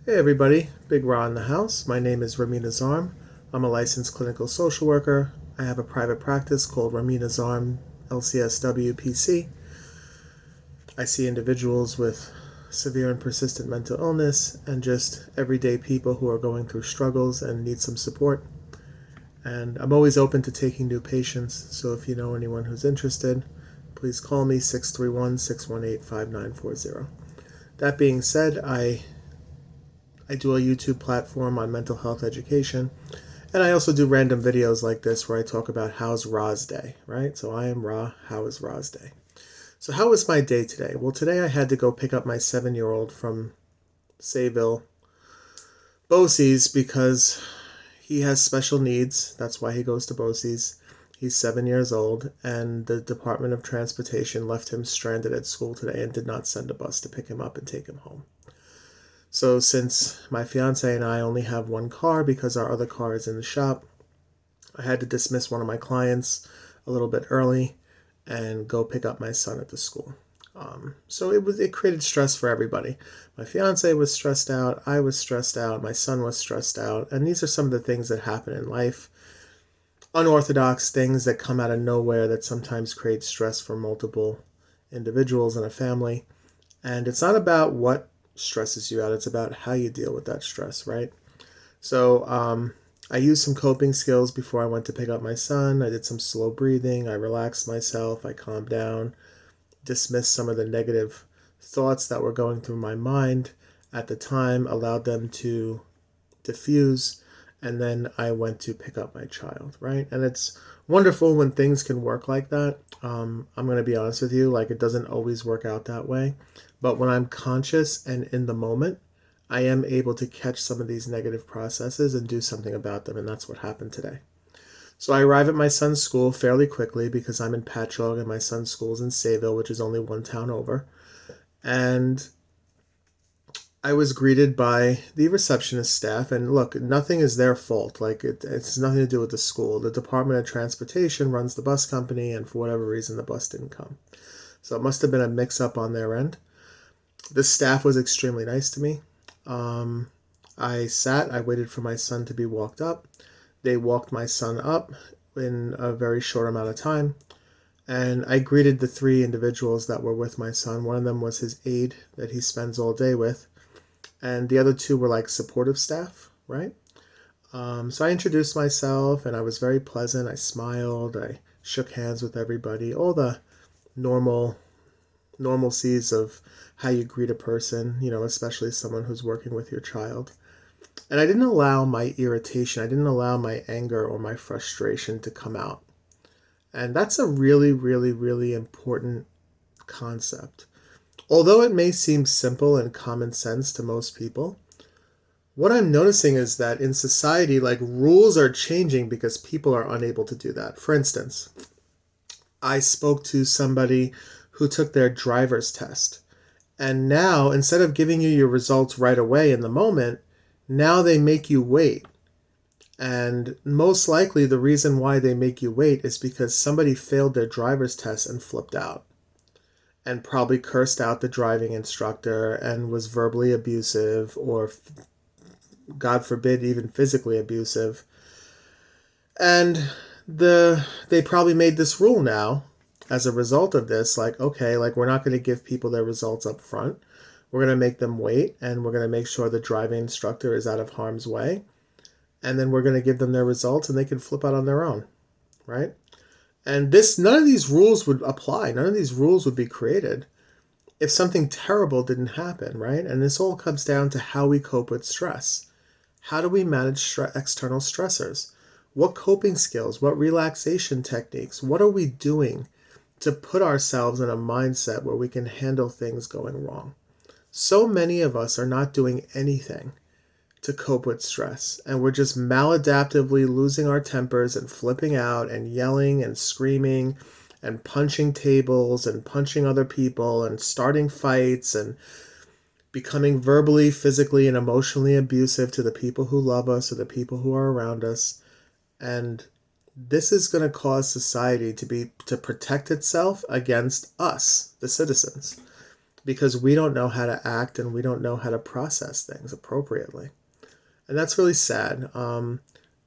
Hey everybody, Big Ra in the house. My name is Ramin Azarm. I'm a licensed clinical social worker. I have a private practice called Ramin Azarm LCSW PC. I see individuals with severe and persistent mental illness and just everyday people who are going through struggles and need some support. And I'm always open to taking new patients, so if you know anyone who's interested, please call me 631-618-5940. That being said, I do a YouTube platform on mental health education. And I also do random videos like this where I talk about how's Ra's day, right? So I am Ra, how is Ra's day? So how was my day today? Well, today I had to go pick up my 7-year-old from Sayville, BOCES, because he has special needs. That's why he goes to BOCES. He's 7 years old, and the Department of Transportation left him stranded at school today and did not send a bus to pick him up and take him home. So since my fiance and I only have one car because our other car is in the shop, I had to dismiss one of my clients a little bit early and go pick up my son at the school. So it created stress for everybody. My fiance was stressed out, I was stressed out, my son was stressed out, and these are some of the things that happen in life. Unorthodox things that come out of nowhere that sometimes create stress for multiple individuals in a family. And it's not about what stresses you out, it's about how you deal with that stress, right? So I used some coping skills before I went to pick up my son. I did some slow breathing. I relaxed myself. I calmed down, dismissed some of the negative thoughts that were going through my mind at the time, allowed them to diffuse, and then I went to pick up my child, right? And it's wonderful when things can work like that. I'm going to be honest with you, like it doesn't always work out that way. But when I'm conscious and in the moment, I am able to catch some of these negative processes and do something about them. And that's what happened today. So I arrive at my son's school fairly quickly because I'm in Patchogue and my son's school's in Sayville, which is only one town over. And I was greeted by the receptionist staff, and look, nothing is their fault. Like it's nothing to do with the school. The Department of Transportation runs the bus company, and for whatever reason, the bus didn't come. So it must have been a mix-up on their end. The staff was extremely nice to me. Um, I waited for my son to be walked up. They walked my son up in a very short amount of time, and I greeted the three individuals that were with my son. One of them was his aide that he spends all day with, and the other two were like supportive staff, right? So I introduced myself and I was very pleasant. I smiled, I shook hands with everybody, all the normal normalcies of how you greet a person, especially someone who's working with your child. And I didn't allow my irritation, I didn't allow my anger or my frustration to come out. And that's a really, really, really important concept. Although it may seem simple and common sense to most people, what I'm noticing is that in society, like rules are changing because people are unable to do that. For instance, I spoke to somebody who took their driver's test. And now, instead of giving you your results right away in the moment, now they make you wait. And most likely, the reason why they make you wait is because somebody failed their driver's test and flipped out and probably cursed out the driving instructor and was verbally abusive or, God forbid, even physically abusive. And they probably made this rule now as a result of this, like, okay, like we're not going to give people their results up front. We're going to make them wait, and we're going to make sure the driving instructor is out of harm's way. And then we're going to give them their results and they can flip out on their own, right? And none of these rules would apply. None of these rules would be created if something terrible didn't happen, right? And this all comes down to how we cope with stress. How do we manage external stressors? What coping skills, what relaxation techniques, what are we doing to put ourselves in a mindset where we can handle things going wrong? So many of us are not doing anything to cope with stress, and we're just maladaptively losing our tempers and flipping out and yelling and screaming and punching tables and punching other people and starting fights and becoming verbally, physically, and emotionally abusive to the people who love us or the people who are around us. And this is going to cause society to protect itself against us, the citizens. because we don't know how to act and we don't know how to process things appropriately. And that's really sad.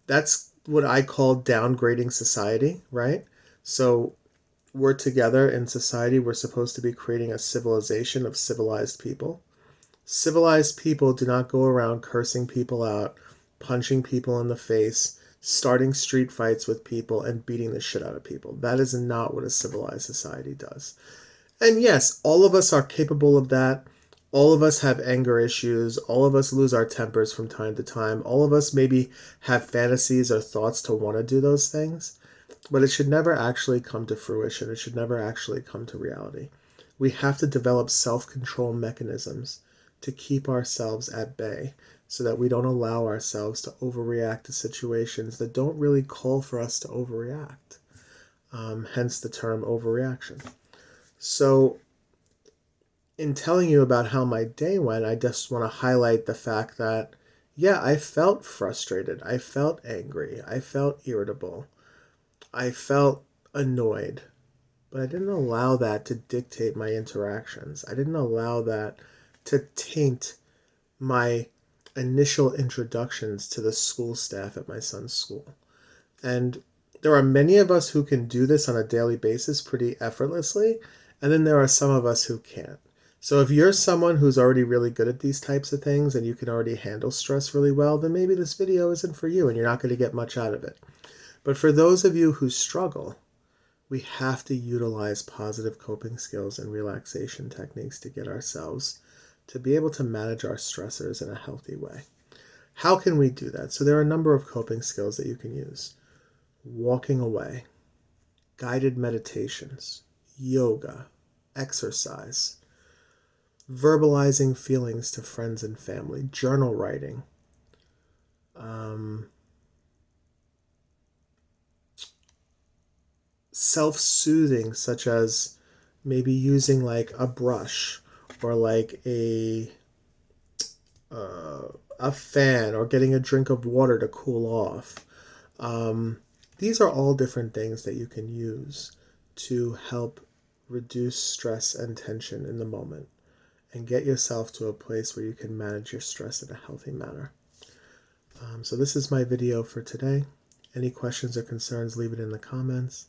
That's what I call downgrading society, right? So we're together in society. We're supposed to be creating a civilization of civilized people. Civilized people do not go around cursing people out, punching people in the face, starting street fights with people, and beating the shit out of people. That is not what a civilized society does. And yes, all of us are capable of that. All of us have anger issues. All of us lose our tempers from time to time. All of us maybe have fantasies or thoughts to want to do those things. But it should never actually come to fruition. It should never actually come to reality. We have to develop self control mechanisms to keep ourselves at bay so that we don't allow ourselves to overreact to situations that don't really call for us to overreact. Hence the term overreaction. So, in telling you about how my day went, I just want to highlight the fact that, yeah, I felt frustrated. I felt angry. I felt irritable. I felt annoyed. But I didn't allow that to dictate my interactions. I didn't allow that to taint my initial introductions to the school staff at my son's school. And there are many of us who can do this on a daily basis pretty effortlessly, and then there are some of us who can't. So if you're someone who's already really good at these types of things and you can already handle stress really well, then maybe this video isn't for you and you're not going to get much out of it. But for those of you who struggle, we have to utilize positive coping skills and relaxation techniques to get ourselves to be able to manage our stressors in a healthy way. How can we do that? So there are a number of coping skills that you can use. Walking away, guided meditations, yoga, exercise, verbalizing feelings to friends and family, journal writing, self-soothing, such as maybe using like a brush or like a fan or getting a drink of water to cool off. These are all different things that you can use to help reduce stress and tension in the moment and get yourself to a place where you can manage your stress in a healthy manner. So this is my video for today. Any questions or concerns, leave it in the comments.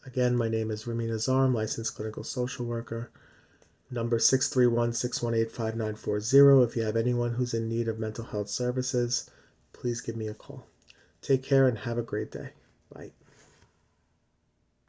Again, my name is Remy Nazar. I'm licensed clinical social worker. Number 631-618-5940. If you have anyone who's in need of mental health services, please give me a call. Take care and have a great day. Bye.